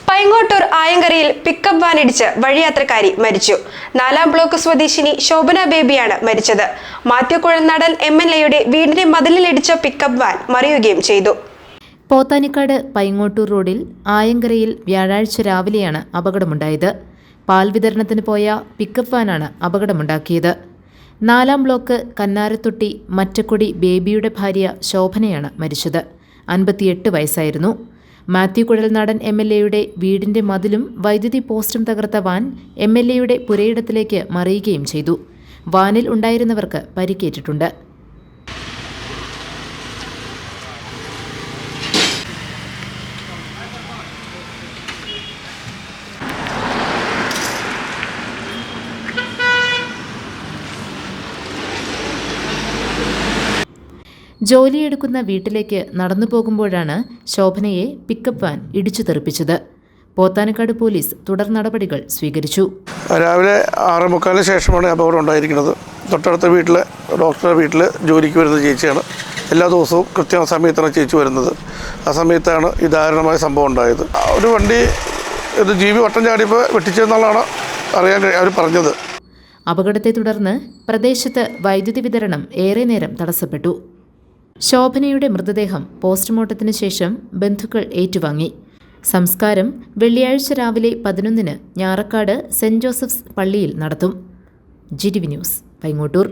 Paingottoor ആയങ്കരയിൽ pickup van ഇടിച്ച് വഴിയാത്രക്കാരി മരിച്ചു. 4-ാം block സ്വദേശിനി ശോഭന ബേബിയാണ് മരിച്ചത്. മാത്യു കുഴൽനാടൻ MLAയുടെ വീടിന്റെ മതിലിലിടിച്ച പിക്കപ്പ് വാൻ മറിയുകയും ചെയ്തു. പോത്താനിക്കാട് പൈങ്ങോട്ടൂർ റോഡിൽ ആയങ്കരയിൽ വ്യാഴാഴ്ച രാവിലെയാണ് അപകടമുണ്ടായത്. പാൽ വിതരണത്തിന് പോയ പിക്കപ്പ് വാനാണ് അപകടമുണ്ടാക്കിയത്. 4-ാം ബ്ലോക്ക് കന്നാരത്തൊട്ടി മറ്റക്കൊടി ബേബിയുടെ ഭാര്യ ശോഭനയാണ് മരിച്ചത്. 58 വയസ്സായിരുന്നു. മാത്യു കുഴൽനാടൻ MLAയുടെ വീടിന്റെ മതിലും വൈദ്യുതി പോസ്റ്റും തകർത്ത വാൻ MLAയുടെ പുരയിടത്തിലേക്ക് മറിയുകയും ചെയ്തു. വാനിൽ ഉണ്ടായിരുന്നവർക്ക് പരിക്കേറ്റിട്ടുണ്ട്. ജോലിയെടുക്കുന്ന വീട്ടിലേക്ക് നടന്നു പോകുമ്പോഴാണ് ശോഭനയെ പിക്കപ്പ് വാൻ ഇടിച്ചു തെറിപ്പിച്ചത്. പോത്താനിക്കാട് പോലീസ് തുടർ നടപടികൾ സ്വീകരിച്ചു. രാവിലെ 6:45 ശേഷമാണ് അപകടം ഉണ്ടായിരിക്കുന്നത്. തൊട്ടടുത്ത വീട്ടിലെ ഡോക്ടറുടെ വീട്ടിൽ ജോലിക്ക് വരുന്ന ചേച്ചിയാണ്. എല്ലാ ദിവസവും കൃത്യസമയത്താണ് ചേച്ചി വരുന്നത്. ആ സമയത്താണ് ഈ ദാരുണമായ സംഭവം ഉണ്ടായത്. ഒരു വണ്ടി ഇത് ജീവി വട്ടം ചാടിയപ്പോൾ വെട്ടിച്ചെന്നുള്ളതാണ് അവർ പറഞ്ഞത്. അപകടത്തെ തുടർന്ന് പ്രദേശത്ത് വൈദ്യുതി വിതരണം ഏറെ നേരം തടസ്സപ്പെട്ടു. ശോഭനയുടെ മൃതദേഹം പോസ്റ്റ്മോർട്ടത്തിന് ശേഷം ബന്ധുക്കൾ ഏറ്റുവാങ്ങി. സംസ്കാരം വെള്ളിയാഴ്ച രാവിലെ 11-ന് ഞാറക്കാട് സെന്റ് ജോസഫ്സ് പള്ളിയിൽ നടത്തും. GTV news, Paingottoor.